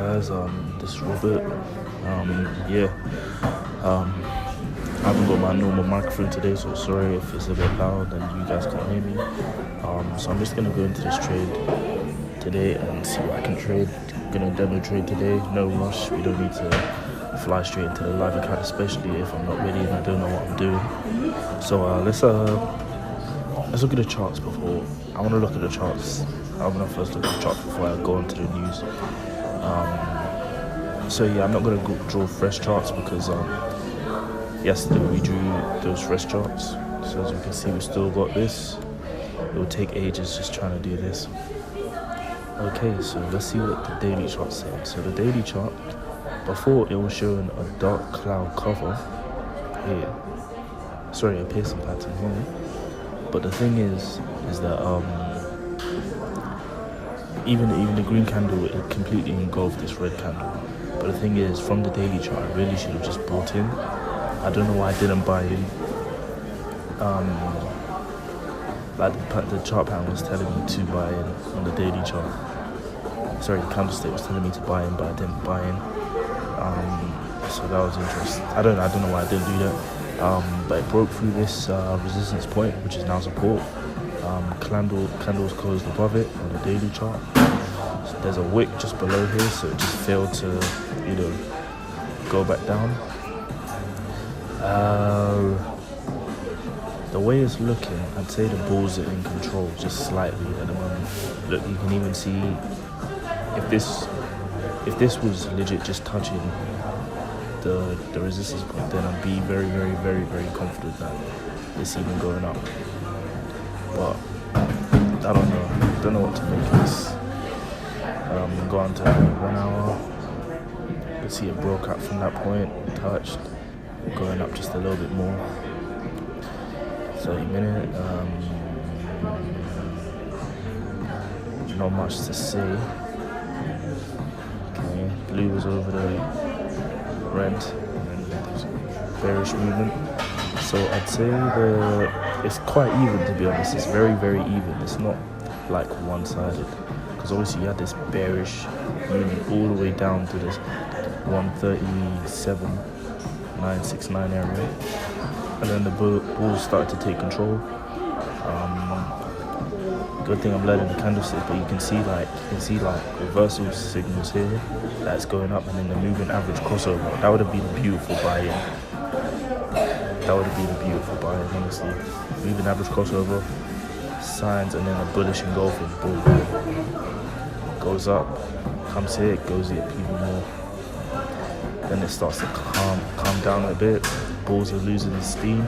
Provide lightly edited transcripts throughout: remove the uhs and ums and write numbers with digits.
guys, this is Robert. Yeah, I haven't got my normal microphone today, so sorry if it's a bit loud and you guys can't hear me. So I'm just gonna go into this trade today and see what I can trade. Gonna demo trade today, no rush. We don't need to fly straight into the live account, especially if I'm not ready and I don't know what I'm doing. So let's look at the charts before. I want to look at the charts. I'm gonna first look at the charts before I go into the news. So yeah, I'm not gonna draw fresh charts because yesterday we drew those fresh charts. So as you can see, we still got this. It will take ages just trying to do this. Okay, so let's see what the daily chart said. So the daily chart, before it was showing a dark cloud cover here. Sorry, a piercing pattern here. But the thing is that even the green candle, it completely engulfed this red candle. But the thing is, from the daily chart, I really should have just bought in. I don't know why I didn't buy in. Like the chart pattern was telling me to buy in on the daily chart. Sorry, the candlestick was telling me to buy in, but I didn't buy in. So that was interesting. I don't know why I didn't do that. But it broke through this resistance point, which is now support. Candles closed above it on the daily chart. So there's a wick just below here, so it just failed to, go back down. The way it's looking, I'd say the bulls are in control just slightly at the moment. Look, you can even see if this was legit just touching the resistance point, then I'd be very, very, very, very confident that it's even going up. But I don't know what to make of this. Go on to 1 hour. You can see it broke out from that point, touched, going up just a little bit more. 30-minute. Not much to say. Okay, blue was over the red, and then bearish movement. So I'd say it's quite even, to be honest. It's very, very even. It's not like one-sided, because obviously you had this bearish movement all the way down to this 137.969 area, and then the bulls started to take control. Good thing I'm letting the candlestick, but you can see reversal signals here that's going up, and then the moving average crossover. That would have been a beautiful buy-in. That would have been a beautiful buy-in, honestly. Moving average crossover, signs, and then a bullish engulfing. Boom. Goes up, comes here, goes here even more. Then it starts to calm down a bit. Bulls are losing steam.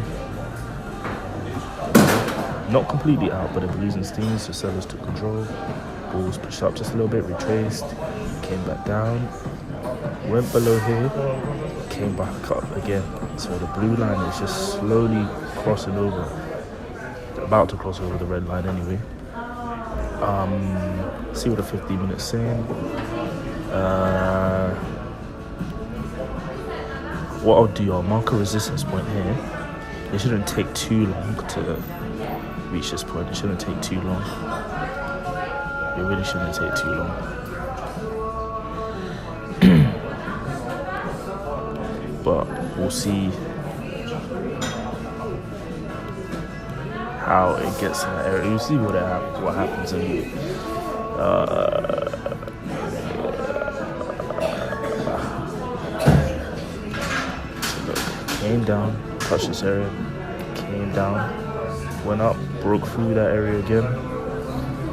Not completely out, but they're losing steam, so sellers took control. Bulls pushed up just a little bit, retraced, came back down, went below here, came back up again. So the blue line is just slowly crossing over, about to cross over the red line anyway. See what the 15 minutes saying. What I'll do, I'll mark a resistance point here. It shouldn't take too long to reach this point. It shouldn't take too long. It really shouldn't take too long. But we'll see how it gets in that area. We'll see what happens anyway. Came down, touched this area, came down, went up, broke through that area again.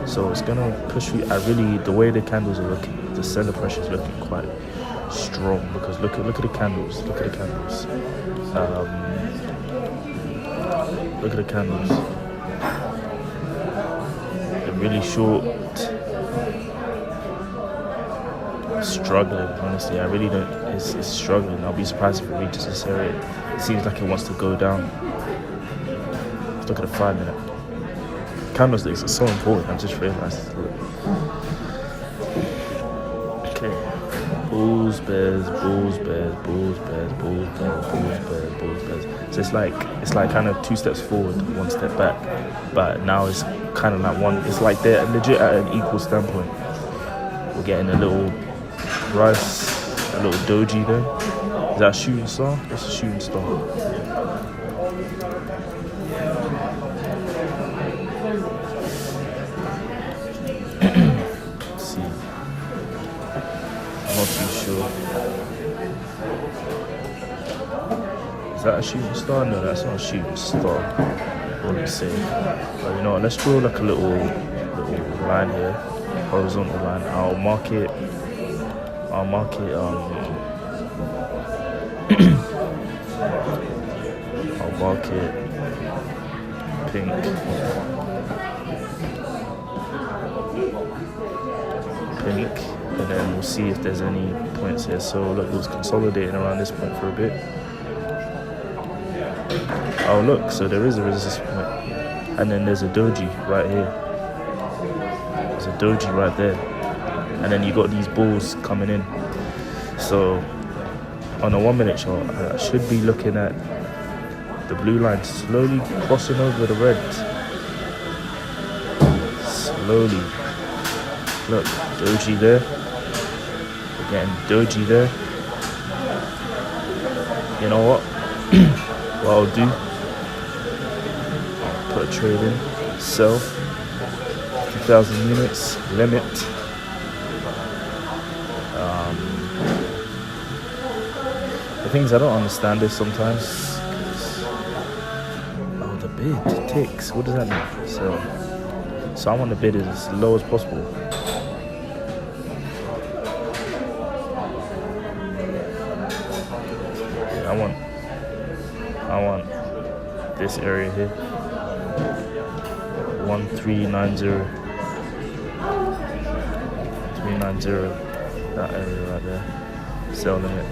So it's gonna push you. The way the candles are looking, the seller pressure is looking quite strong, because look at the candles. Look at the candles. Look at the candles. They're really short. Struggling, honestly. I really don't. It's struggling. I'll be surprised if it reaches this area. It seems like it wants to go down. Let's look at the 5 minute. Candlesticks are so important. I just realized. Okay. Bulls, bears, bulls, bears, bulls, bears, bulls, bears, bulls, bears, bulls, bears. So it's like kind of 2 steps forward, 1 step back. But now it's kind of like one. It's like they're legit at an equal standpoint. We're getting a little Rice, a little doji there. Is that a shooting star? That's a shooting star. Let's see. I'm not too sure. Is that a shooting star? No, that's not a shooting star. I wouldn't say. But you know what, let's draw like a little line here. Horizontal line. I'll mark it I'll mark it pink. And then we'll see if there's any points here. So look, it was consolidating around this point for a bit. Oh look, so there is a resistance point. And then there's a doji right here. There's a doji right there. And then you got these balls coming in. So on a 1 minute chart, I should be looking at the blue line slowly crossing over the red. Slowly. Look, doji there. We're getting doji there. You know what? What I'll do, I'll put a trade in, sell, 2,000 units, limit. The things I don't understand is sometimes, oh, the bid ticks, what does that mean? So I want the bid as low as possible. Yeah, I want this area here, 1390, 390, that area right there, sell limit.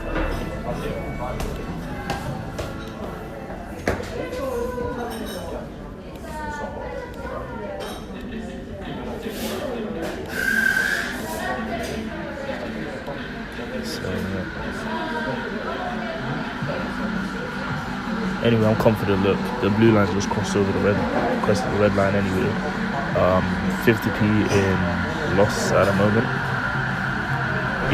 Anyway, I'm confident. Look, the blue line just crossed over the red line anyway. 50p in loss at the moment.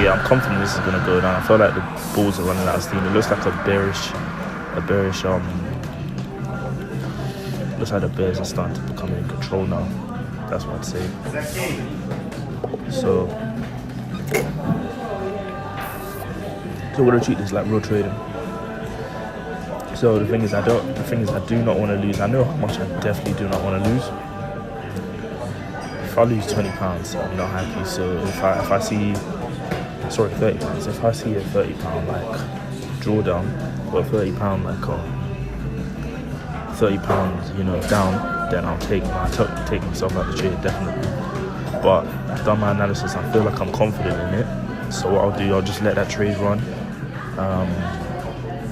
Yeah, I'm confident this is gonna go down. I feel like the balls are running out of steam. It looks like a bearish. Looks like the bears are starting to become in control now. That's what I'd say. So we're gonna treat this like real trading. So the thing is, I do not want to lose. I know how much I definitely do not want to lose. If I lose £20, I'm not happy. So if I see, sorry, £30. If I see a £30 like drawdown, or £30 like £30, you know, down, then I'll take myself out the trade definitely. But I've done my analysis. I feel like I'm confident in it. So what I'll do, I'll just let that trade run.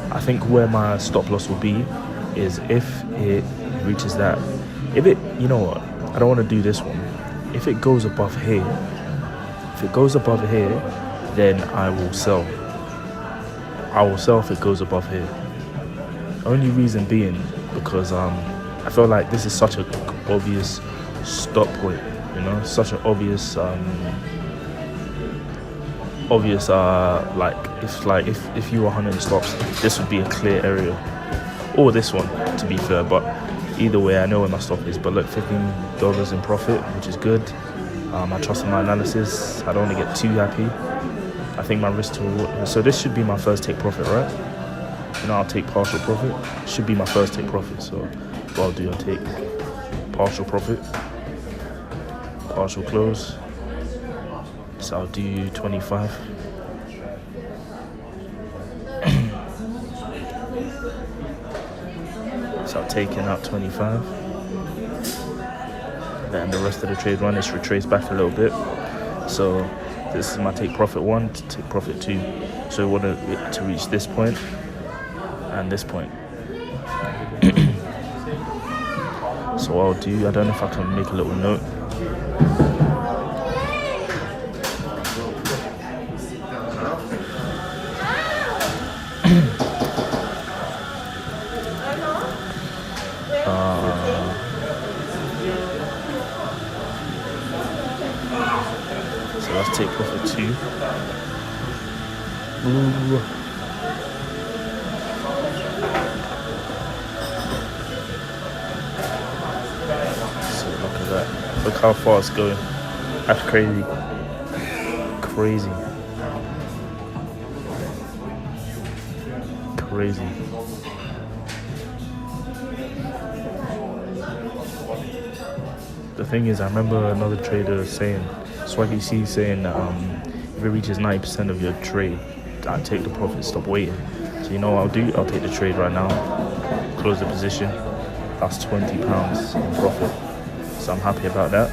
I think where my stop loss will be is if it reaches that. If it, you know what, I don't want to do this one. If it goes above here, then I will sell. I will sell if it goes above here. Only reason being because I feel like this is such an obvious stop point, you know, such an obvious if you were hunting stops, this would be a clear area, or this one to be fair, but either way I know where my stop is. But look, $15 in profit, which is good. I trust in my analysis. I don't want to get too happy. I think my risk to reward, so this should be my first take profit, right? You know, I'll take partial profit. Should be my first take profit. So what I'll do, I'll take partial profit, partial close. So I'll do 25. So I'm taking out 25. Then the rest of the trade run is retraced back a little bit. So this is my take profit 1 to take profit 2. So we want to reach this point and this point. So what I'll do, I don't know if I can make a little note. So let's take profit 2. blue. So look at that. Look how far it's going. That's crazy. Crazy. Crazy. The thing is, I remember another trader saying, Swaggy C saying that if it reaches 90% of your trade, I take the profit, stop waiting. So you know what I'll do? I'll take the trade right now, close the position. That's £20 in profit. So I'm happy about that.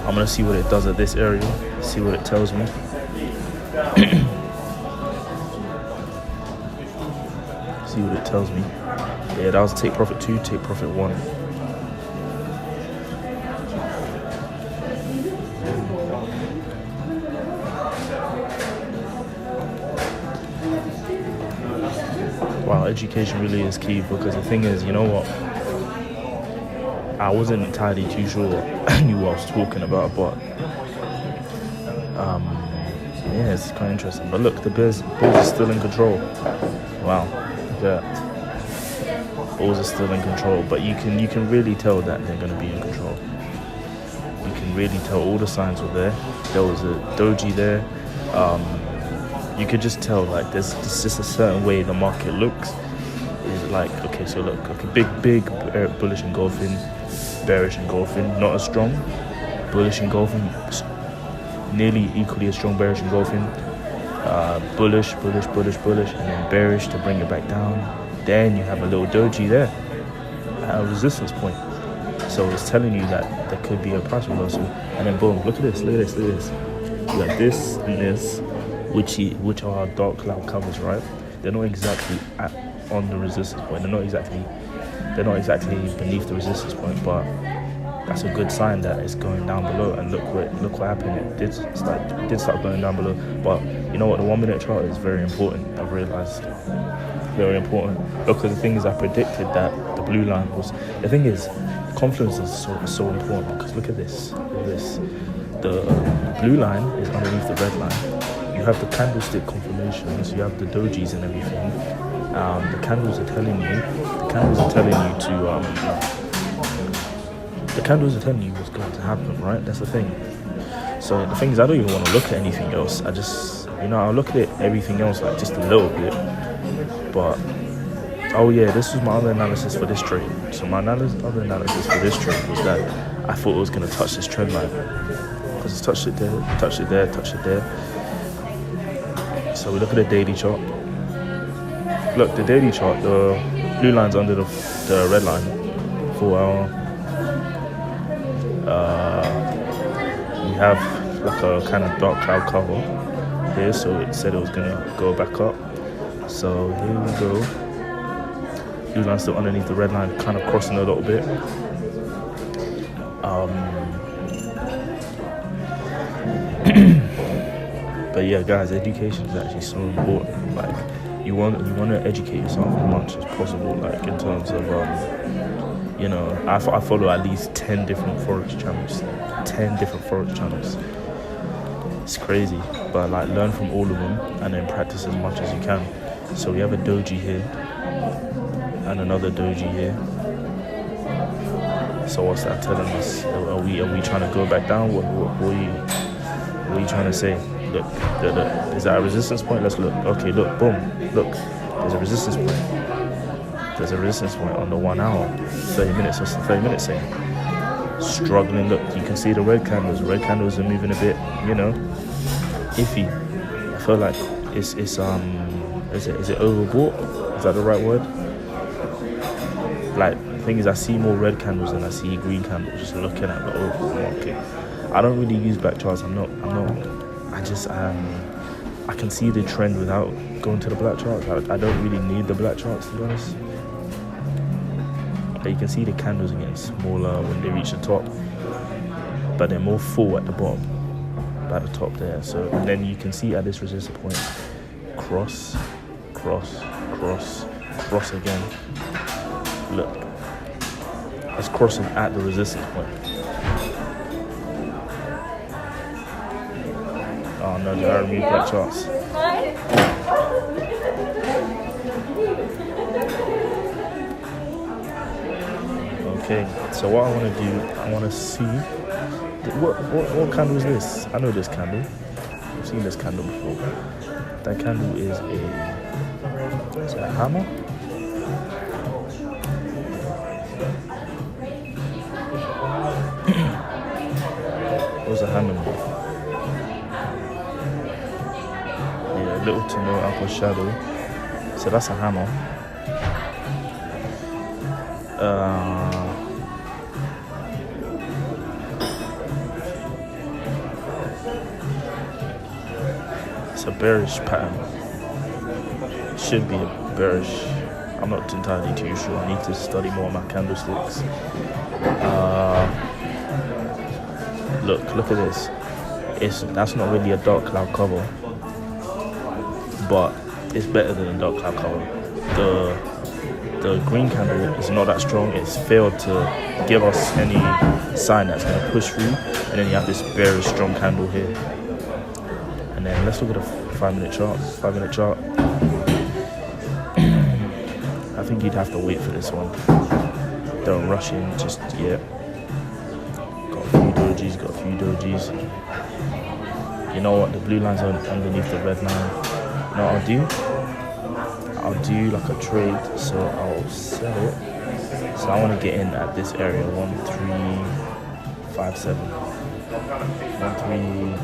I'm gonna see what it does at this area, see what it tells me. See what it tells me. Yeah, that was take profit 2, take profit 1. Wow, education really is key, because the thing is, you know what? I wasn't entirely too sure I knew what I was talking about, but yeah, it's kind of interesting. But look, the Bulls are still in control. Wow, yeah, Bulls are still in control, but you can really tell that they're going to be in control. You can really tell all the signs were there. There was a doji there. You could just tell, like, there's just a certain way the market looks. Is like, okay, so look, okay, big bullish engulfing, bearish engulfing, not as strong. Bullish engulfing, nearly equally as strong bearish engulfing. Bullish, and then bearish to bring it back down. Then you have a little doji there at a resistance point. So it's telling you that there could be a price reversal. And then boom, look at this. You got this and this, which are dark cloud covers, right? They're not exactly on the resistance point. They're not exactly beneath the resistance point, but that's a good sign that it's going down below. And look what happened. It did start going down below. But you know what? The 1 minute chart is very important. I've realized very important, because the thing is, I predicted that the blue line was. The thing is, confluence is so important, because look at this. The blue line is underneath the red line. You have the candlestick confirmations. You have the dojis and everything. The candles are telling you what's going to happen, right? That's the thing. So the thing is, I don't even want to look at anything else. I just, I'll look at everything else like just a little bit. But oh yeah, this was my other analysis for this trade. So my other analysis for this trade was that I thought it was going to touch this trend line, because it's touched it there. So we look at the daily chart. Look, the daily chart, the blue line's under the red line. 4 hour. We have like a kind of dark cloud cover here, so it said it was gonna go back up. So here we go. Blue line still underneath the red line, kind of crossing a little bit. But yeah, guys, education is actually so important. Like, you want to educate yourself as much as possible. Like, in terms of I follow at least 10 different forex channels. 10 different forex channels. It's crazy, but like, learn from all of them and then practice as much as you can. So we have a doji here and another doji here. So what's that telling us? Are we trying to go back down? What are you trying to say? Look, is that a resistance point? Let's look. Okay, look, boom, look. There's a resistance point. There's a resistance point on the 1 hour, 30 minutes. What's the 30 minutes saying? Struggling. Look, you can see the red candles. The red candles are moving a bit, iffy. I feel like it's is it overbought? Is that the right word? Like, the thing is, I see more red candles than I see green candles. Just looking at the overall market. I don't really use black charts. I can see the trend without going to the black charts. I don't really need the black charts, to be honest. But you can see the candles are getting smaller when they reach the top, but they're more full at the bottom, by the top there. So, and then you can see at this resistance point, cross again. Look, it's crossing at the resistance point. Oh no, did I remove that charts? Okay, so what I want to do, I want to see what candle is this? I know this candle. I've seen this candle before. That candle is a hammer. What's a hammer? Yeah, little to no upper shadow. So that's a hammer. It's a bearish pattern. It should be a bearish. I'm not entirely too sure. I need to study more of my candlesticks. Look at this. That's not really a dark cloud cover, but it's better than a dark cloud cover. The green candle is not that strong. It's failed to give us any sign that's going to push through, and then you have this very strong candle here. And then let's look at a 5 minute chart. 5 minute chart. I think you'd have to wait for this one. Don't rush in just yet. Got a few dojis. You know what? The blue line's underneath the red line. You know what I'll do? I'll do like a trade, so I'll sell it. So I want to get in at this area, 1357. 13.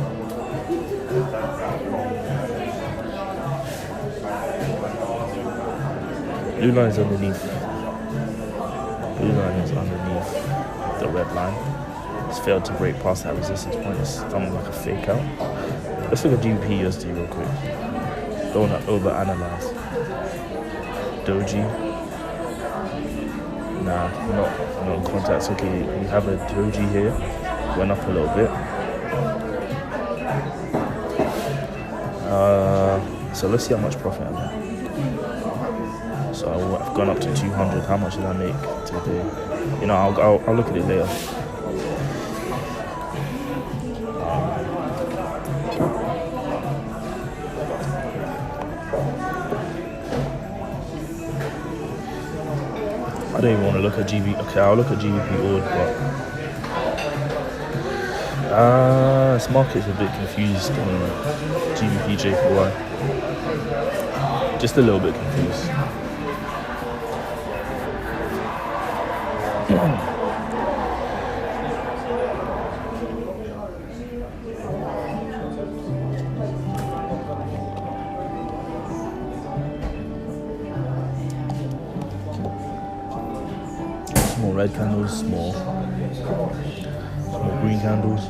Blue line is underneath. Blue line is underneath the red line. It's failed to break past that resistance point. It's done like a fake out. Let's look at GBP USD real quick. Don't over-analyze. Doji. Nah, not in contact. Okay, we have a doji here. Went up a little bit. So let's see how much profit I made. So I've gone up to 200. How much did I make today? You know, I'll look at it later. I don't even want to look at GB. Okay, I'll look at GBP odd, but this market's a bit confused on GBP JPY. Just a little bit confused. More red candles, more green candles.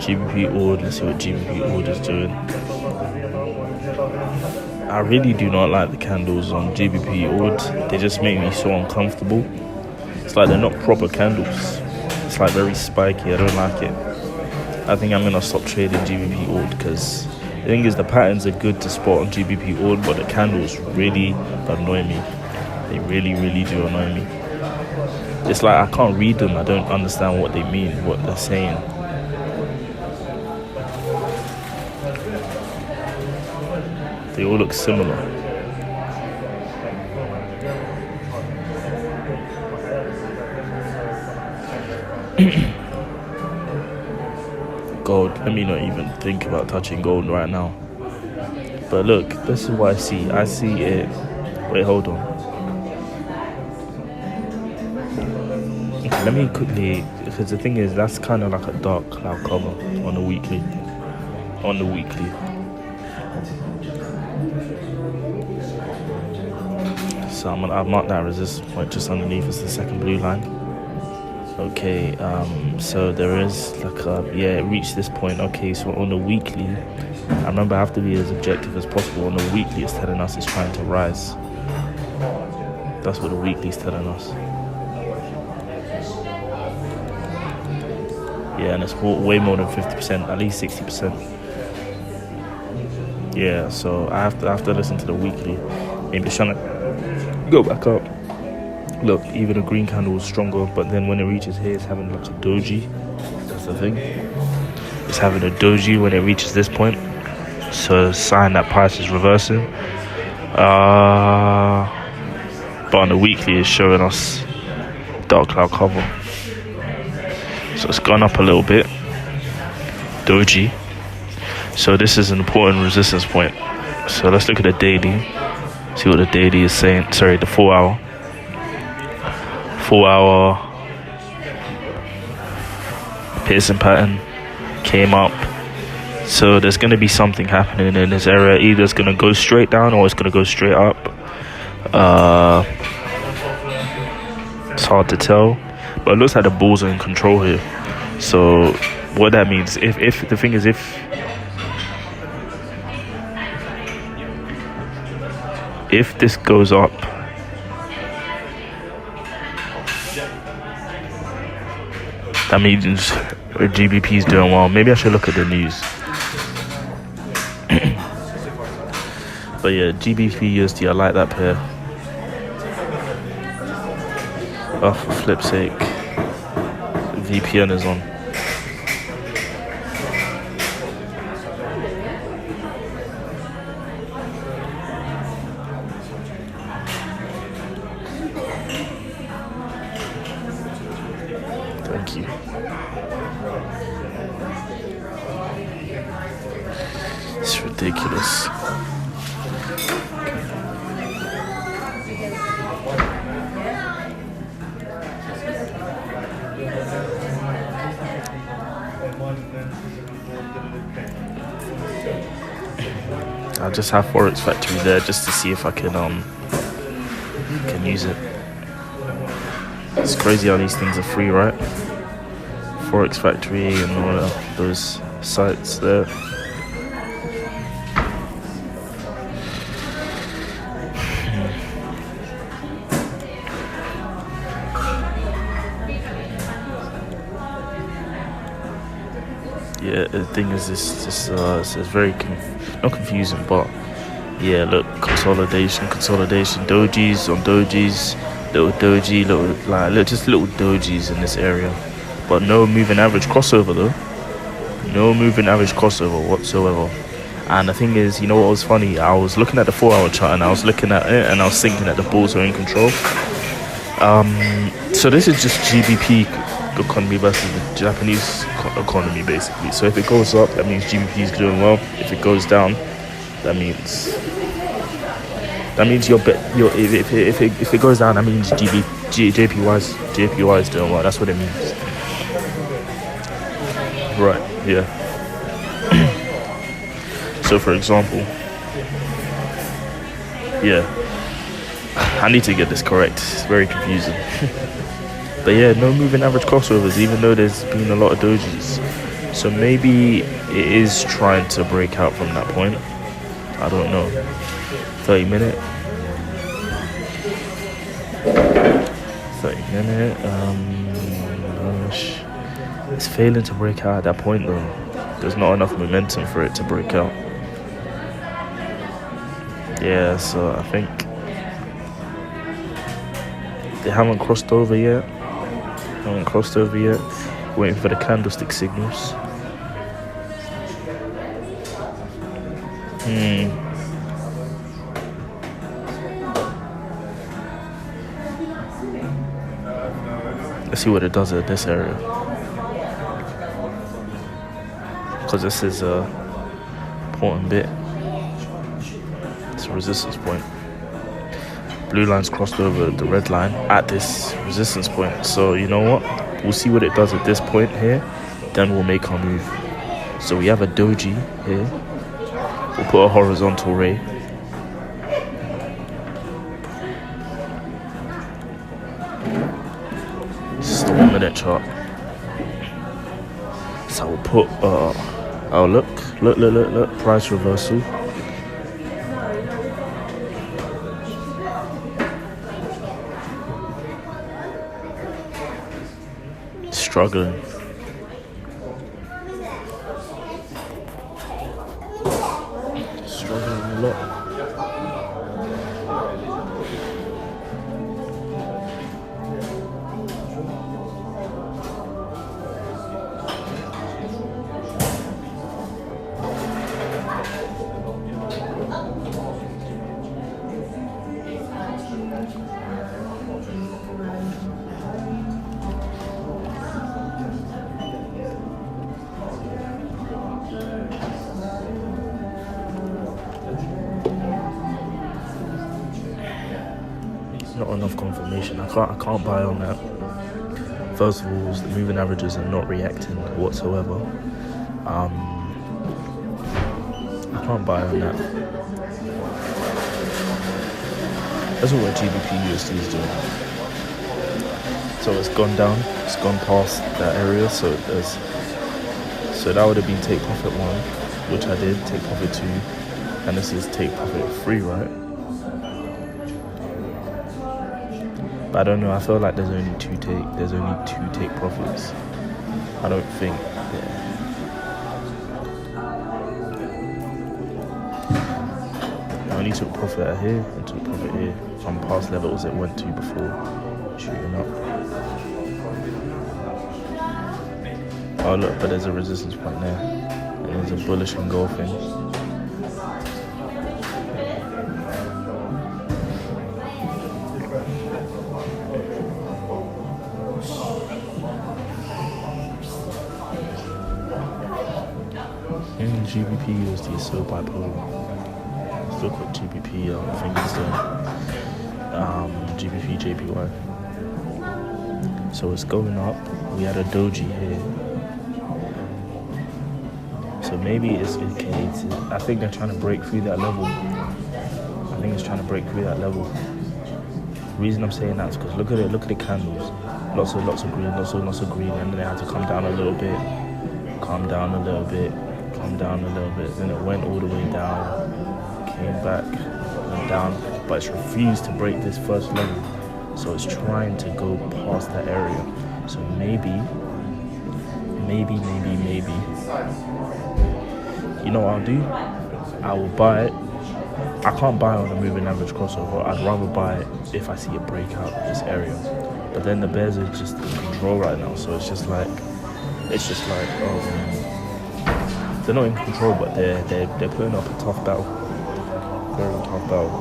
GBP odd, let's see what GBP odd is doing. I really do not like the candles on GBP odd. They just make me so uncomfortable. It's like they're not proper candles. It's like very spiky. I don't like it. I think I'm gonna stop trading GBP odd because the thing is the patterns are good to spot on GBP odd, but the candles really annoy me. They really do annoy me. It's like I can't read them. I don't understand what they mean, what they're saying. They all look similar. Gold, let me not even think about touching gold right now. But look, this is what I see. I see it. Wait, hold on. Okay, let me quickly, because the thing is, that's kind of like a dark cloud cover on the weekly. So I've marked that resistance point just underneath as the second blue line. Okay, so there is like it reached this point. Okay, so on the weekly, I remember I have to be as objective as possible. On the weekly, it's telling us it's trying to rise. That's what the weekly is telling us. Yeah, and it's way more than 50%, at least 60%. Yeah, so I have to listen to the weekly. Maybe it's trying to go back up. Look, even a green candle is stronger, but then when it reaches here, it's having like a doji. That's the thing. It's having a doji when it reaches this point. So a sign that price is reversing. But on the weekly, it's showing us dark cloud cover. So it's gone up a little bit. Doji. So this is an important resistance point. So let's look at the daily. See what the daily is saying. Sorry, the 4 hour. 4 hour piercing pattern came up. So there's going to be something happening in this area. Either it's going to go straight down or it's going to go straight up. It's hard to tell, but it looks like the bulls are in control here. So what that means, if the thing is, if this goes up, that means GBP is doing well. Maybe I should look at the news. But yeah, GBP USD, I like that pair. Oh, for flip's sake, VPN is on. Thank you. It's ridiculous. I just have Forex Factory there just to see if I can use it. It's crazy how these things are free, right? Forex Factory and all those sites there. Yeah, the thing is, it's very not confusing, but yeah, look, consolidation, dojis on dojis, little doji, just little dojis in this area, but no moving average crossover though, no moving average crossover whatsoever. And the thing is, you know what was funny? I was looking at the 4 hour chart and I was looking at it and I was thinking that the bulls are in control. So this is just GBP economy versus the Japanese economy basically. So if it goes up, that means GBP is doing well. If it goes down, that means if it goes down, that means JPY is doing well. That's what it means. Right, yeah. So for example, yeah, I need to get this correct. It's very confusing. But yeah, no moving average crossovers, even though there's been a lot of dojis. So maybe it is trying to break out from that point. I don't know. 30 minute. It's failing to break out at that point though. There's not enough momentum for it to break out. Yeah, so I think they haven't crossed over yet. Waiting for the candlestick signals. Let's see what it does at this area, because this is a important bit. It's a resistance point. Blue line's crossed over the red line at this resistance point. So you know what? We'll see what it does at this point here. Then we'll make our move. So we have a doji here. We'll put a horizontal ray. This is the 1 minute chart. So we'll put oh look, price reversal. Struggling. lot. Not enough confirmation. I can't buy on that. First of all, the moving averages are not reacting whatsoever. I can't buy on that. That's what GBP USD is doing. So it's gone down. It's gone past that area. So that would have been take profit 1, which I did. Take profit 2, and this is take profit 3, right? But I don't know. I feel like there's only two take profits. I don't think. I only took profit here and took profit here from past levels it went to before shooting up. Oh look, but there's a resistance point there, and there's a bullish engulfing. GBP USD is so bipolar. Still called GBP, I think it's the GBP JPY. So it's going up. We had a doji here. So maybe it's indicated. I think they're trying to break through that level. I think it's trying to break through that level. The reason I'm saying that is because look at the candles. Lots of green, lots of green, and then they had to come down a little bit, calm down a little bit. Down a little bit, then it went all the way down, came back, went down, but it's refused to break this first level, so it's trying to go past that area. So maybe, you know what I'll do? I will buy it. I can't buy on a moving average crossover. I'd rather buy it if I see it break out this area. But then the bears are just in control right now, so it's just like, they're not in control, but they're putting up a tough battle. Very tough battle.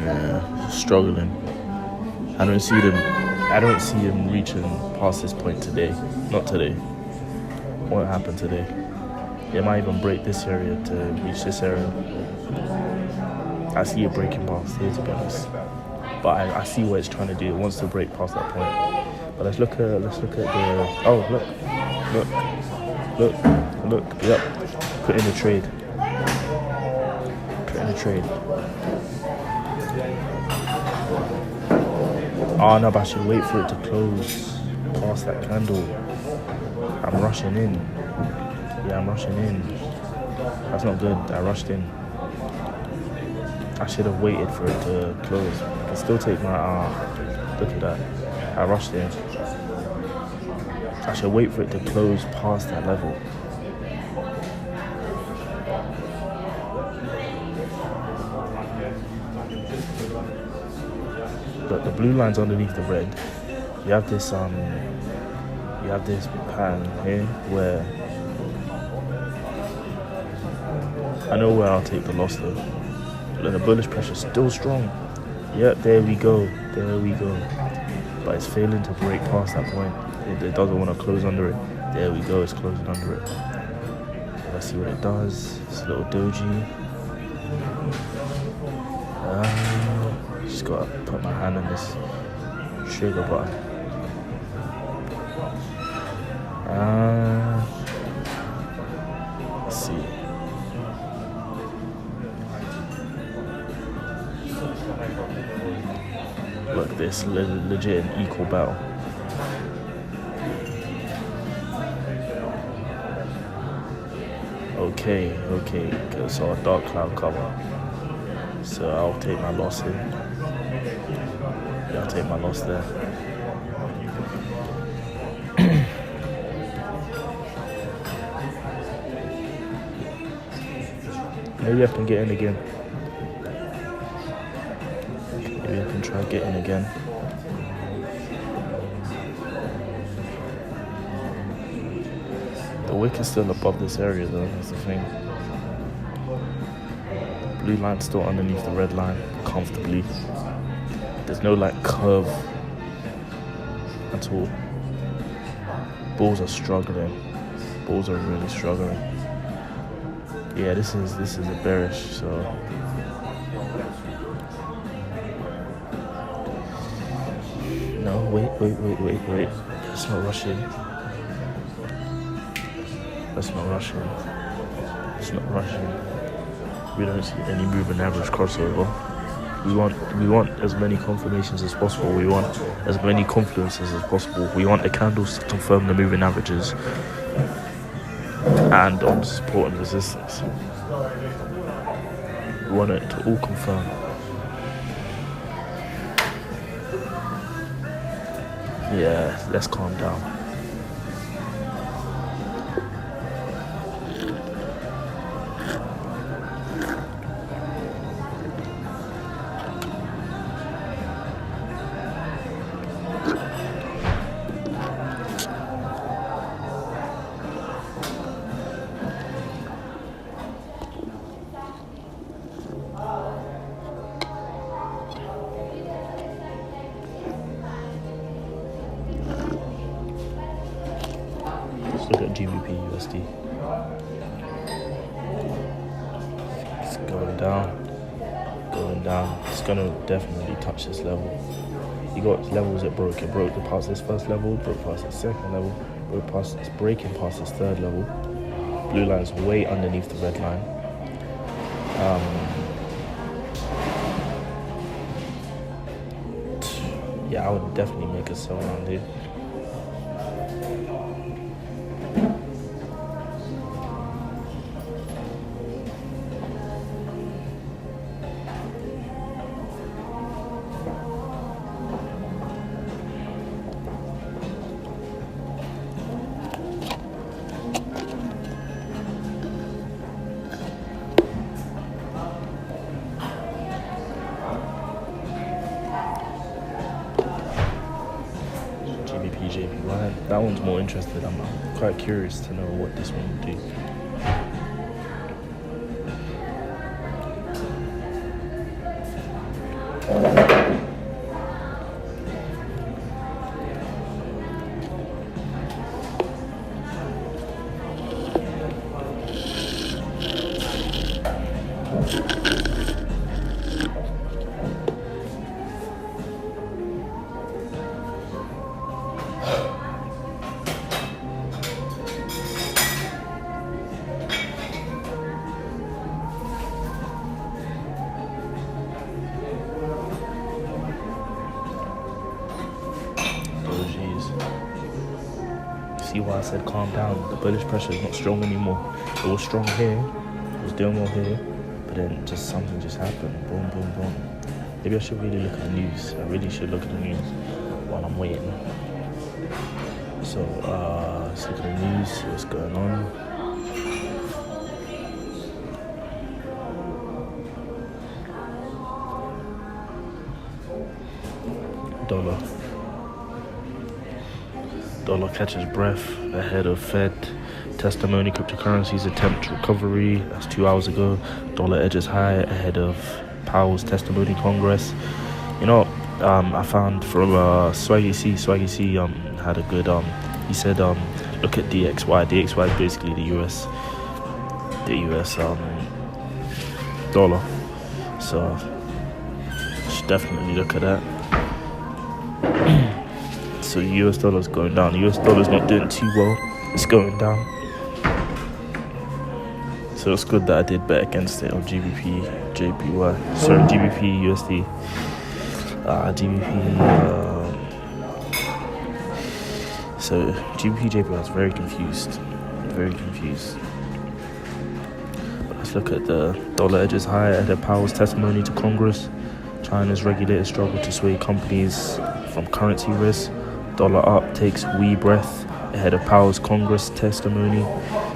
Yeah, struggling. I don't see them reaching past this point today. Not today. What happened today? It might even break this area to reach this area. I see it breaking past here, to be honest. But I see what it's trying to do. It wants to break past that point. But let's look at the. Oh, look. Yep. Put in the trade. Oh no, but I should wait for it to close past that candle. I'm rushing in. Yeah, I'm rushing in. That's not good. I rushed in. I should have waited for it to close. I can still take my look at that. I rushed in. I should wait for it to close past that level. But the blue line's underneath the red. You have this pattern here where I know where I'll take the loss though. But the bullish pressure's still strong. Yep, there we go. But it's failing to break past that point. It doesn't want to close under it. There we go, it's closing under it. Let's see what it does. It's a little doji. Just gotta put my hand on this trigger button. Let's see. Look, this legit an equal battle. Okay, so a dark cloud cover. So I'll take my loss here. Yeah, I'll take my loss there. Maybe I can get in again. Maybe I can try getting again. The wick is still above this area though, that's the thing. Blue line's still underneath the red line comfortably. There's no like curve at all. Bulls are struggling. Bulls are really struggling. Yeah, this is a bearish, so no, wait. Let's not rush in. We don't see any moving average crossover. We want as many confirmations as possible. We want as many confluences as possible. We want the candles to confirm the moving averages and on support and resistance. We want it to all confirm. Yeah, let's calm down. Let's look at GBP USD. It's going down. It's gonna definitely touch this level. You got levels it broke. It broke past this first level, broke past this second level, it's breaking past this third level. Blue line's way underneath the red line. Yeah, I would definitely make a sell around here. JPY. That one's more interested. I'm quite curious to know what this one will do. See why I said calm down. The bullish pressure is not strong anymore. It was strong here, it was doing well here, but then just something just happened. Boom, boom, boom. Maybe I should really look at the news. I really should look at the news while I'm waiting. So let's look at the news, see what's going on. Dollar catches breath ahead of Fed testimony. Cryptocurrencies attempt recovery. That's 2 hours ago. Dollar edges high ahead of Powell's testimony Congress. You know, I found from Swaggy C had a good he said look at DXY. DXY is basically the US dollar. So should definitely look at that. So the US dollar's going down. The US dollar's not doing too well. It's going down. So it's good that I did bet against it on GBP, JPY. Sorry, GBP, USD. So GBP, JPY, I was very confused. But let's Let's look at the dollar edges higher ahead of Powell's testimony to Congress. China's regulators struggle to sway companies from currency risk. Dollar up takes wee breath ahead of Powell's Congress testimony.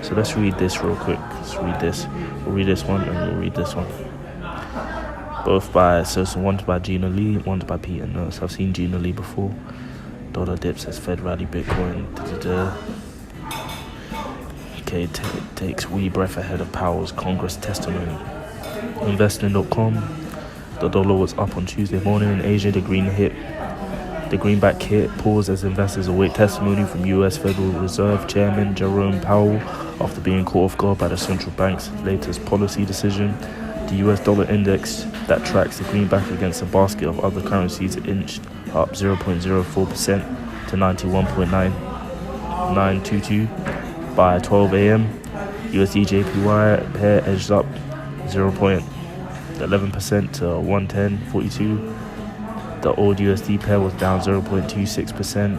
So let's read this real quick. Let's read this. We'll read this one and we'll read this one. Both by, so one's by Gina Lee, one's by Peter Nurse. I've seen Gina Lee before. Dollar dips as Fed rally Bitcoin. Okay, takes wee breath ahead of Powell's Congress testimony. Investing.com. The dollar was up on Tuesday morning in Asia. The greenback hit paused as investors await testimony from U.S. Federal Reserve Chairman Jerome Powell after being caught off guard by the central bank's latest policy decision. The U.S. dollar index that tracks the greenback against a basket of other currencies inched up 0.04% to 91.9922 by 12 a.m. USD JPY pair edged up 0.11% to 110.42. The old USD pair was down 0.26%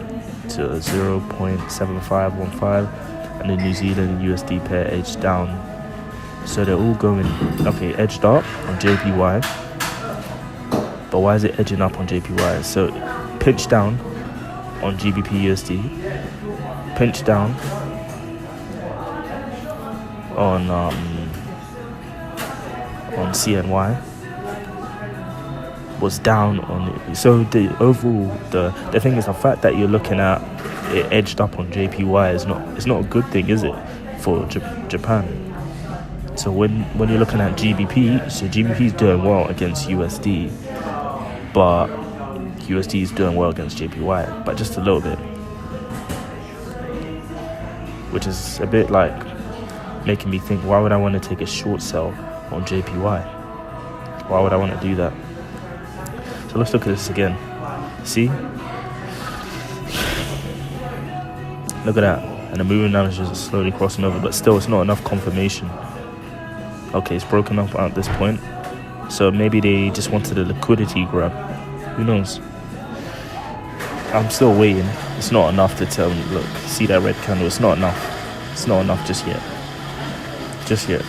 to 0.7515, and the New Zealand USD pair edged down. So they're all going, okay, edged up on JPY. But why is it edging up on JPY? So pinch down on GBP USD, pinch down on CNY, was down on it. So the overall, the thing is, the fact that you're looking at it edged up on JPY is not a good thing, is it, for Japan? So when you're looking at GBP, so GBP is doing well against USD, but USD is doing well against JPY, but just a little bit, which is a bit like making me think, why would I want to take a short sell on JPY? Why would I want to do that? So let's look at this again. See? Look at that. And the moving averages are slowly crossing over, but still it's not enough confirmation. Okay, it's broken up at this point. So maybe they just wanted a liquidity grab. Who knows? I'm still waiting. It's not enough to tell me, look, see that red candle? It's not enough. It's not enough just yet. Just yet.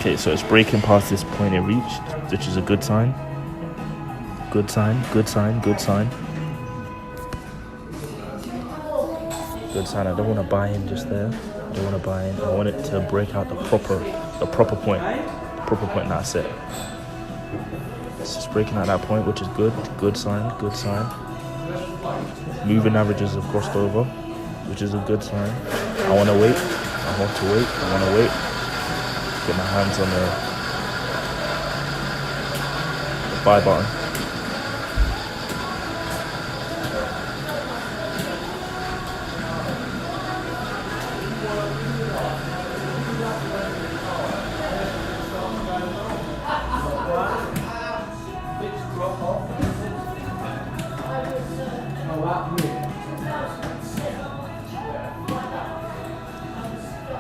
Okay, so it's breaking past this point it reached, which is a good sign. Good sign, good sign, good sign. Good sign. I don't want to buy in just there. I don't want to buy in. I want it to break out the proper point. The proper point that I set. It's just breaking out that point, which is good. Good sign, good sign. Moving averages have crossed over, which is a good sign. I want to wait. I want to wait. I want to wait. Get my hands on the buy button.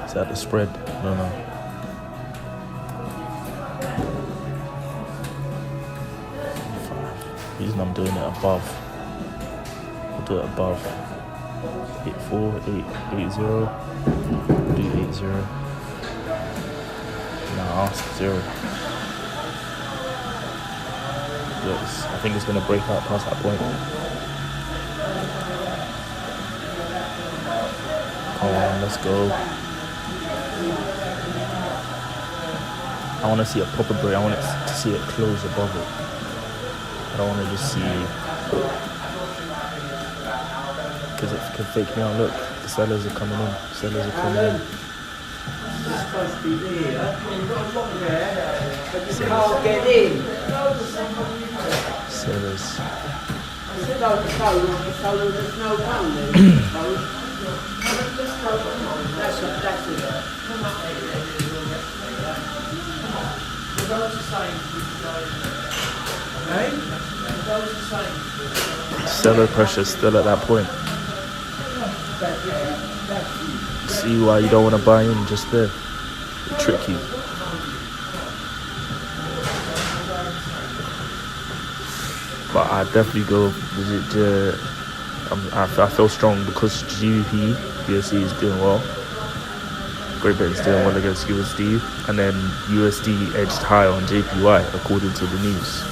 Is that the spread? No. Reason I'm doing it above. We'll do it above. 84, 80. Do 80. Now ask 0. Yes, I think it's gonna break out past that point. Come on, let's go. I want to see a proper break. I want to see it close above it. I don't want to just see, because it can fake me out. Look, the sellers are coming in. Sellers are coming in. Supposed to be here. You've got a lot there, but you can't get in. Sellers. I said over the phone, there's no one there. That's it. Seller pressure still at that point. See why you don't want to buy in just there. Tricky. But I definitely go visit I feel strong because GBP USD is doing well. Great Britain's doing well against USD, and then USD edged higher on JPY according to the news.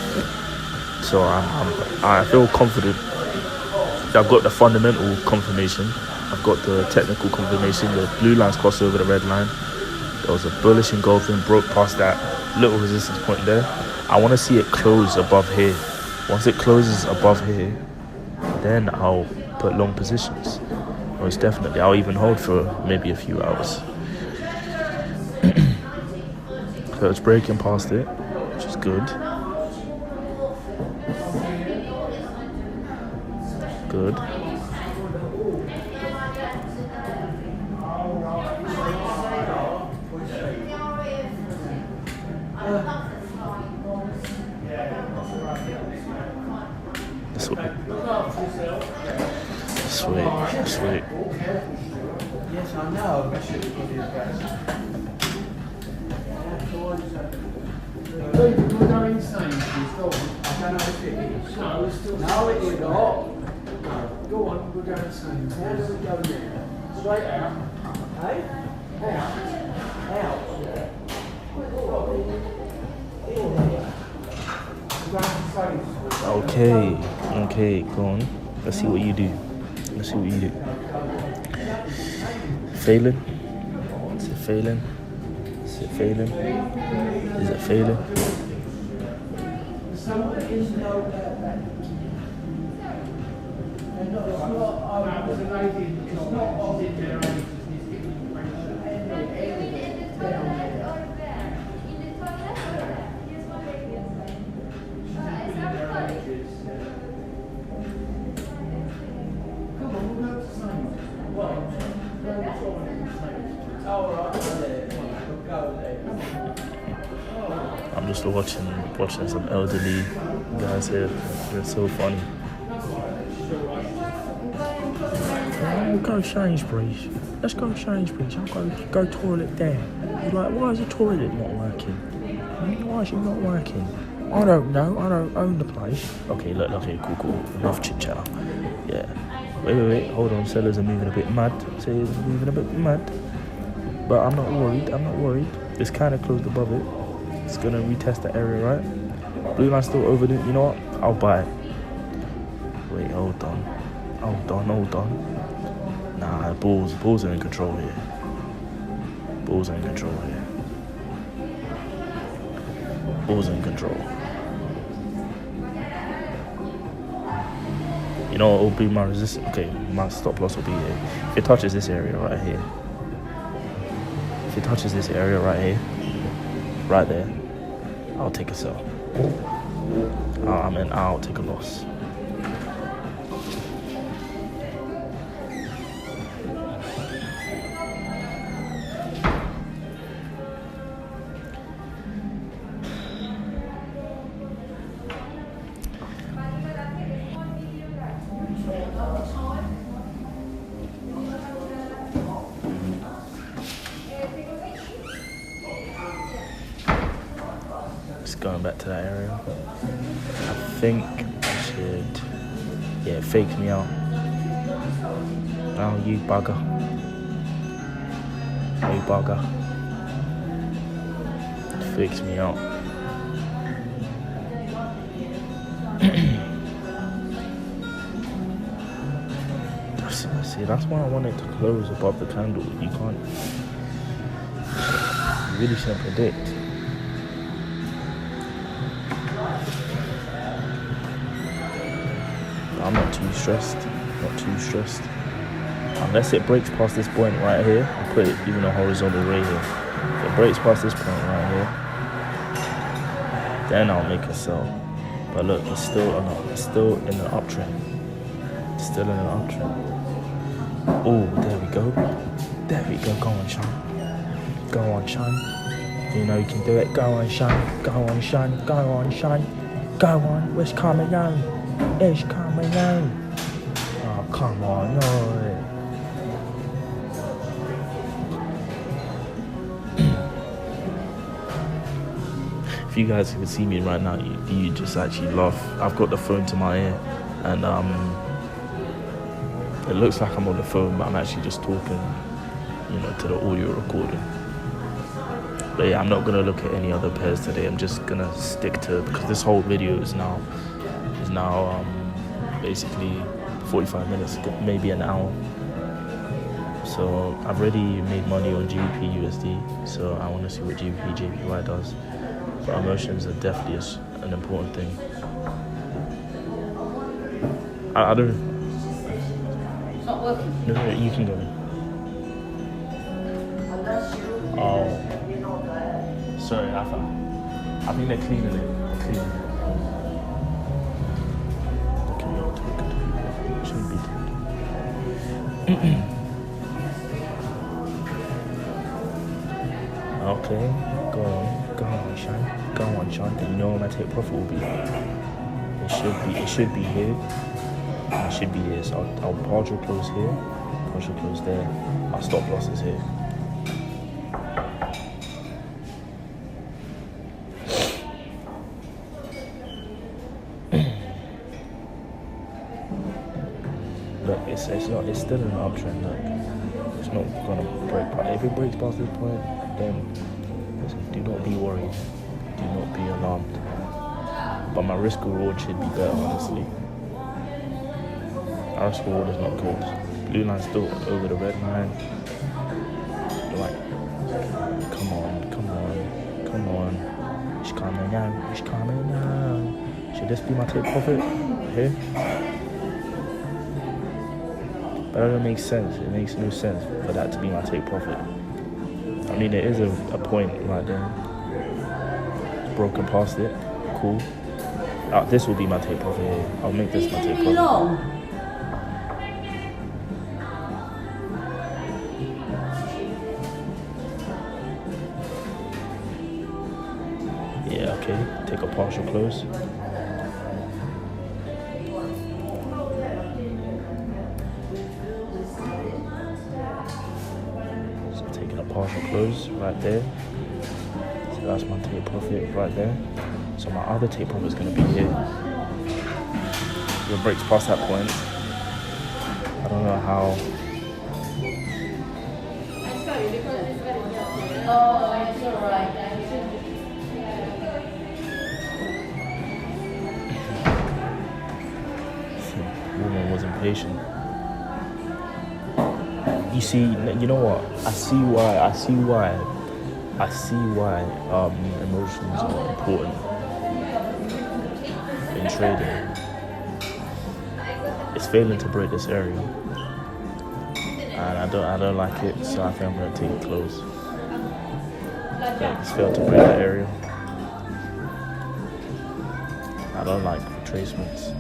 So I feel confident. I've got the fundamental confirmation. I've got the technical confirmation. The blue line's crossed over the red line. There was a bullish engulfing, broke past that little resistance point there. I want to see it close above here. Once it closes above here, then I'll put long positions. Most definitely. I'll even hold for maybe a few hours. So it's breaking past it, which is good. Good. Sweet. Yes, I know. We're going insane. I don't know if it is. No, it is not. Go on, we're going insane. How do we go there? Straight out. Hey? Out. Out. Okay, go on. Let's see what you do. Failing? Is it failing? Is it failing? I'm just watching some elderly guys here. They're so funny. We'll go Sainsbury's. Let's go Sainsbury's. I'll go toilet there. You're like, why is the toilet not working? Why is it not working? I don't know. I don't own the place. Okay, look, okay, cool. Enough chit chat. Yeah. Wait. Hold on. Sellers are moving a bit mad. But I'm not worried. It's kind of closed above it. It's gonna retest the area, right? Blue line still over it. You know what? I'll buy it. Wait, hold on. Nah, bulls are in control here. Bulls are in control. You know what will be my resistance? Okay, my stop loss will be here. If it touches this area right here. Right there, I'll take a sell. I'll take a loss. Going back to that area. I think I should. Yeah, it faked me out. Oh, you bugger. It fakes me out. See, that's why I want it to close above the candle. You can't. You really shouldn't predict. I'm not too stressed. Unless it breaks past this point right here, I'll put it even a horizontal ray here. If it breaks past this point right here, then I'll make a sell. But look, it's still in an uptrend. Oh, there we go. Go on, Sean. You know you can do it. Go on, Sean. Go on. It's coming on. Oh, come on, no. If you guys can see me right now, you just actually laugh. I've got the phone to my ear, and it looks like I'm on the phone, but I'm actually just talking, you know, to the audio recording. But yeah, I'm not gonna look at any other pairs today. I'm just gonna stick to, because this whole video is now basically 45 minutes, maybe an hour. So I've already made money on GBP USD, so I want to see what GBP JPY does. But emotions are definitely an important thing. I don't. It's not working. No, you can go. Oh, sorry, I think they're cleaning it. Shouldn't be too. Okay, go on, Sean. Go on, Sean. You know what my take profit will be. It should be here. It should be here. So I'll partial close here, partial close there. Our stop loss is here. Look, it's still an uptrend. Look, it's not gonna break. If it breaks past this point, then listen, do not be worried. Do not be alarmed. But my risk reward should be better, honestly. Our risk reward is not good. Blue line's still over the red line. Like, come on. It's coming now. Should this be my take profit here? But that doesn't make sense. It makes no sense for that to be my take profit. I mean, there is a point right there. It's broken past it. Cool. This will be my take profit here. I'll make this my take profit. Long. Yeah, okay. Take a partial close. Partial close right there. So that's my take profit right there. So my other take profit is going to be here. If it breaks past that point, I don't know how. Oh, it's alright. Woman was impatient. You see, you know what? I see why emotions are important in trading. It's failing to break this area, and I don't like it. So I think I'm gonna take it close. It's failed to break that area. I don't like retracements.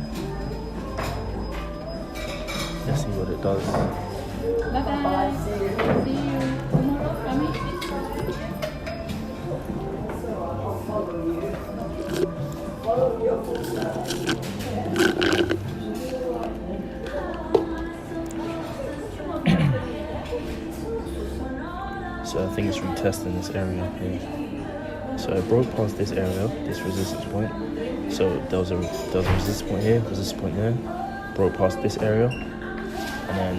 Let's see what it does. Bye-bye. See you tomorrow. So I think it's retesting this area here. So it broke past this area, this resistance point. So there was a resistance point here, resistance point there. Broke past this area, and then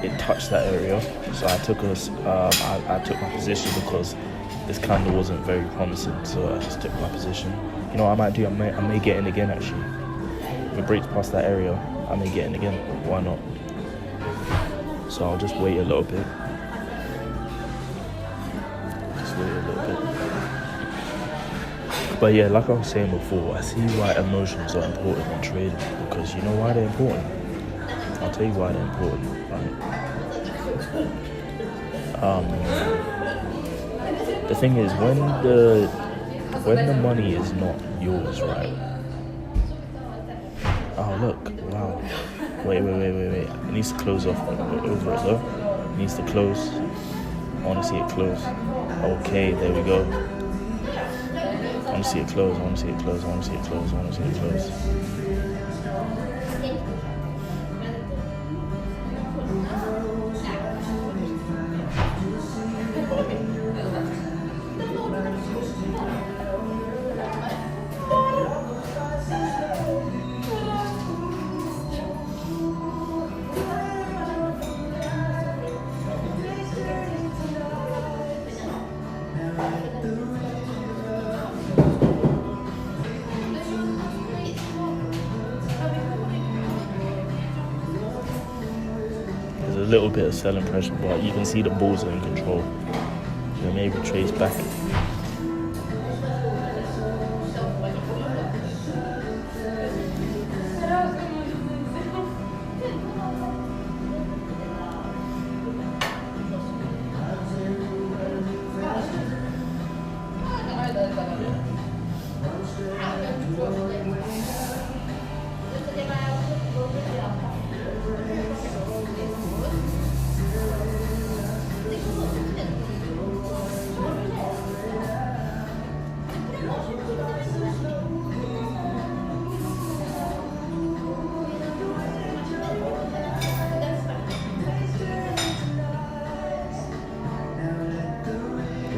it touched that area. So I took I took my position because this candle wasn't very promising. So I just took my position. You know what I might do? I may get in again actually. If it breaks past that area, I may get in again. Why not? So I'll just wait a little bit. But yeah, like I was saying before, I see why emotions are important in trading, because you know why they're important? I'll tell you why they're important, right? The thing is, when the money is not yours, right? Oh look, wow. Wait. It needs to close off over it though. It needs to close. I want to see it close. Okay, there we go. I want to see it close. a little bit of selling pressure, but you can see the bulls are in control. They maybe trace back.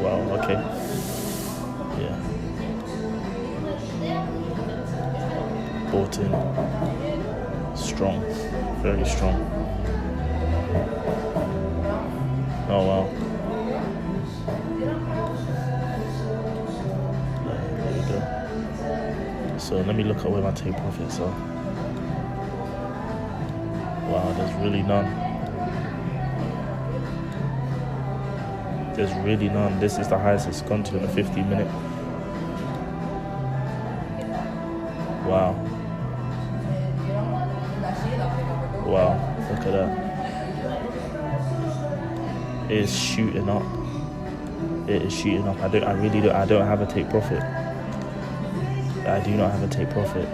Wow, okay. Yeah. Bought in. Strong. Very strong. Oh wow. Yeah, there you go. So let me look at where my take profits are. Wow, there's really none. There's really none. This is the highest it's gone to in a 15-minute. Wow. Wow, look at that. It is shooting up. It is shooting up. I don't have a take profit. I do not have a take profit.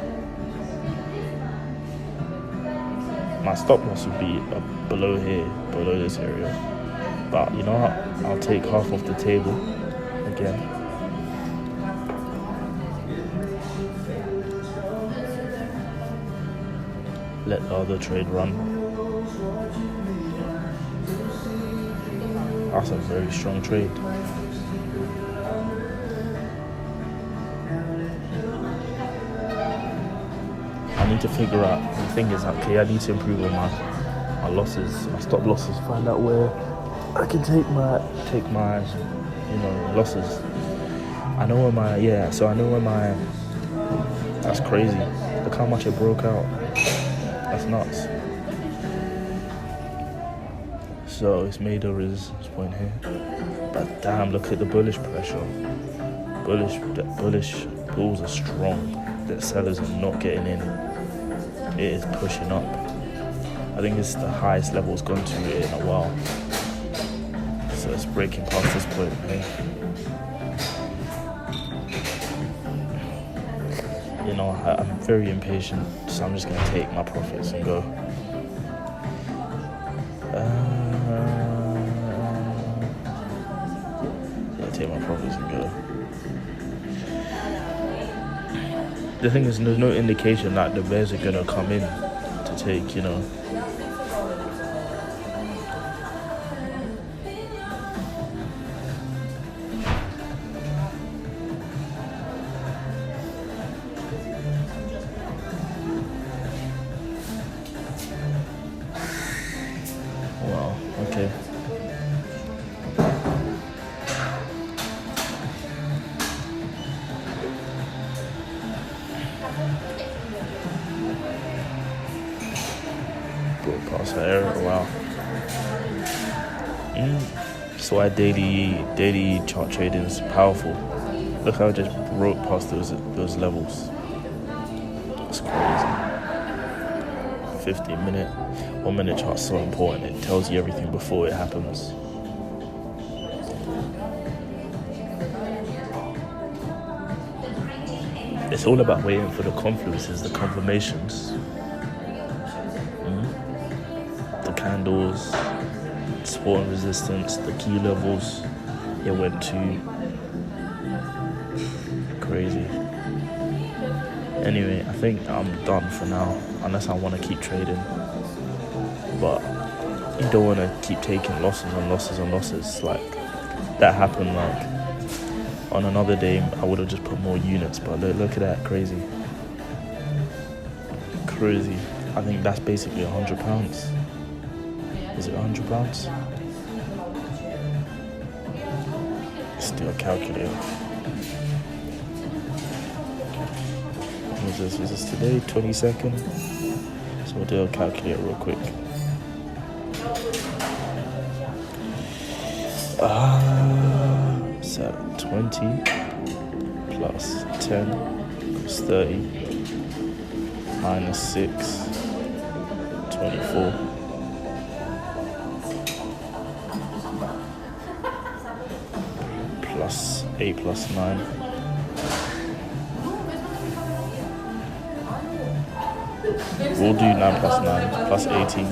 My stop loss would be below here, below this area. But you know what? I'll take half off the table again. Let the other trade run. That's a very strong trade. I need to figure out, the thing is, okay, I need to improve on my losses, my stop losses, find out where I can take my losses. I know where my that's crazy. Look how much it broke out. That's nuts. So it's made a resistance point here. But damn, look at the bullish pressure. The bullish bulls are strong. The sellers are not getting in. It is pushing up. I think it's the highest level it's gone to in a while. So it's breaking past this point, okay? You know, I'm very impatient, so I'm just gonna take my profits and go. Yeah, take my profits and go. The thing is, there's no indication that the bears are gonna come in to take, you know. Wow, okay. Go past her error, wow. So why daily chart trading is powerful. Look how I just broke past those levels. It's crazy. 15-minute, 1 minute chart's so important. It tells you everything before it happens. It's all about waiting for the confluences, the confirmations. The candles, support and resistance, the key levels. It went to crazy. Anyway, I think I'm done for now, unless I want to keep trading. But you don't want to keep taking losses on losses on losses. Like, that happened, like, on another day, I would have just put more units, but look at that, crazy. Crazy. I think that's basically £100. Is it £100? Still a calculator. Was this today? 22nd? So we'll do a calculator real quick. So 20 plus 10 is 30 minus 6, 24. Plus 8 plus 9. We'll do 9 plus 9 plus 18.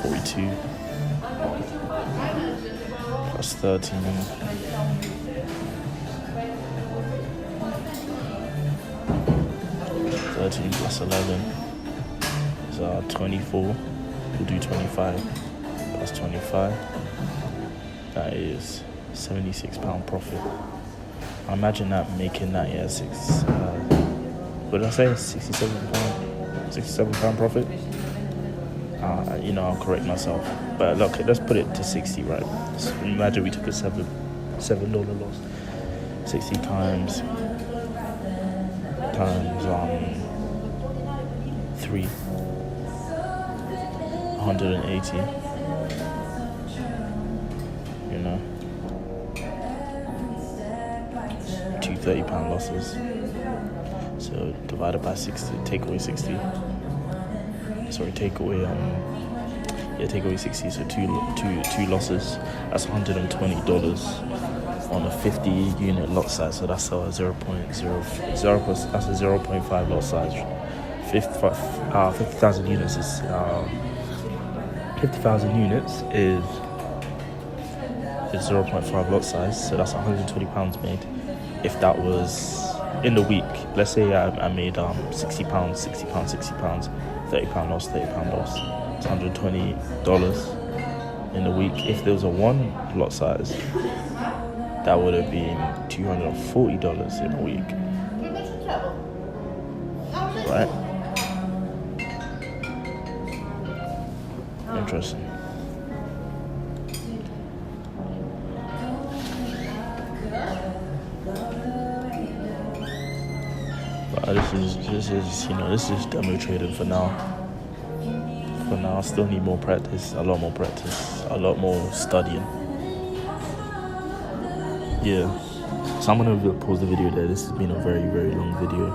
42. Plus 13. Plus 11 is 24. We'll do 25 plus 25. That is £76 profit. I imagine that making that, yeah, what did I say? £67 profit. I'll correct myself. But look, let's put it to 60, right? So imagine we took a $7 loss. 60 times 3, 180. Two £30 losses. So divided by 60, take away 60. Sorry, take away 60. So two losses. That's $120 on a 50 unit lot size. So that's a 0.0. That's a 0.5 lot size. 50,000 units is 50,000 units is 0.5 lot size. So that's £120 made. If that was in the week, let's say I made £60, £60, £60, £30 loss, £30 loss. It's $120 in the week. If there was a one lot size, that would have been $240 in a week. Right? Interesting. But this is demo trading for now. For now, I still need more practice, a lot more practice, a lot more studying. Yeah. So I'm gonna pause the video there. This has been a very, very long video.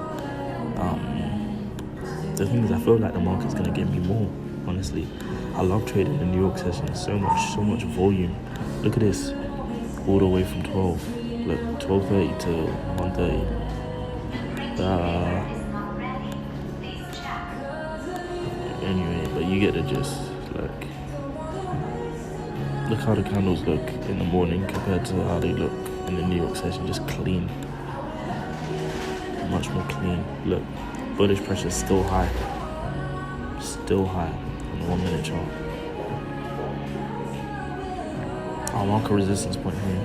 The thing is, I feel like the market's gonna give me more. Honestly, I love trading the New York session. So much volume. Look at this, all the way from 12. Look, 12:30 to 1:30. Anyway, but you get the gist. Look how the candles look in the morning compared to how they look in the New York session. Just clean, much more clean. Look, bullish pressure is still high on the 1 minute chart. I'll mark a resistance point here.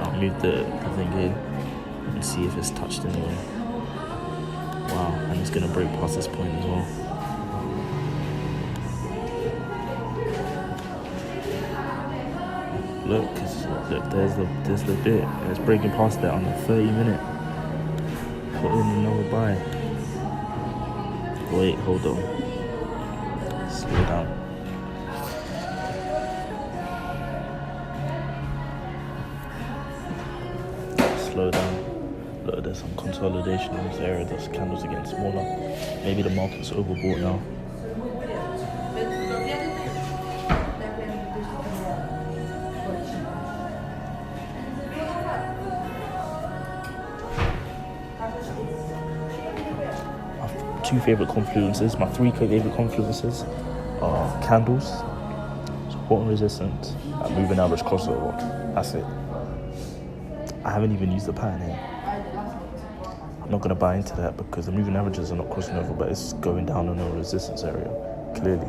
I'll move the thing here and see if it's touched anywhere. Wow, and it's gonna break past this point as well. Look, there's the bit, and it's breaking past that on the 30-minute. Put in another buy. Wait, hold on. Slow down. Slow down. Look, there's some consolidation in this area. There's candles are getting smaller. Maybe the market's overbought now. Two favorite confluences. My three favorite confluences are candles, support and resistance, and moving average crossover. That's it. I haven't even used the pattern here. I'm not gonna buy into that because the moving averages are not crossing over, but it's going down on the resistance area, clearly.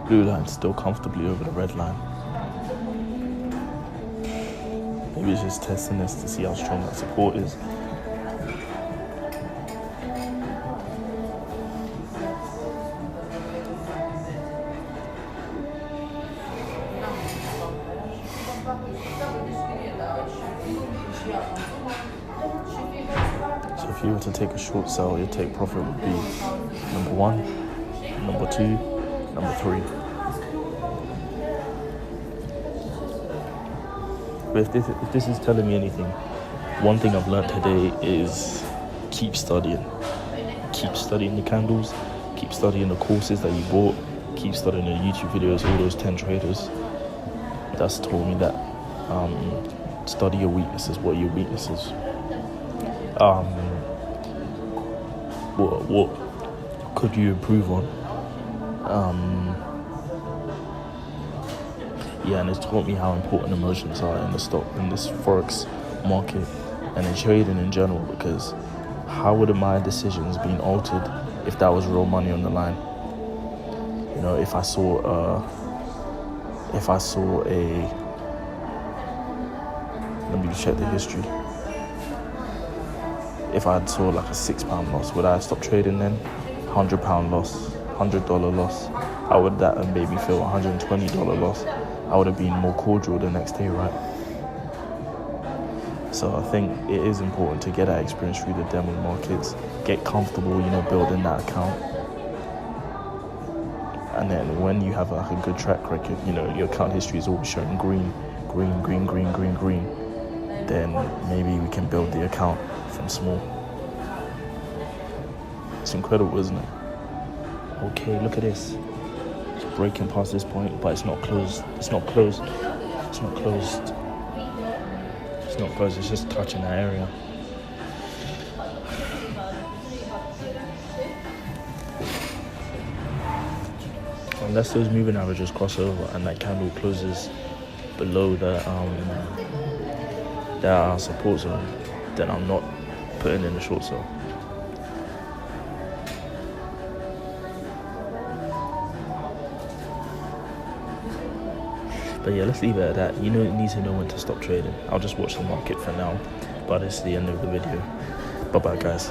Blue line's still comfortably over the red line. Maybe it's just testing this to see how strong that support is. So if you were to take a short sell, your take profit would be number 1, number 2, number 3. But if this is telling me anything, one thing I've learned today is keep studying. Keep studying the candles, keep studying the courses that you bought, keep studying the YouTube videos, all those 10 traders. That's told me that study your weaknesses. What are your weaknesses? What could you improve on? Yeah, and it's taught me how important emotions are in this forex market and in trading in general, because how would my decisions been altered if that was real money on the line? You know, if I saw a let me check the history. If I saw like a £6 loss, would I stop trading then? £100 loss, $100 loss. How would that have made me feel? $120 loss. I would have been more cordial the next day, right? So I think it is important to get that experience through the demo markets, get comfortable, you know, building that account. And then when you have like a good track record, you know, your account history is always showing green, then maybe we can build the account from small. It's incredible, isn't it? Okay, look at this. It's breaking past this point, but it's not closed. It's not closed. It's not closed. It's not closed. It's just touching that area. Unless those moving averages cross over and that candle closes below the support zone, then I'm not putting in a short sell. But yeah, let's leave it at that. You need to know when to stop trading. I'll just watch the market for now, but it's the end of the video. Bye bye, guys.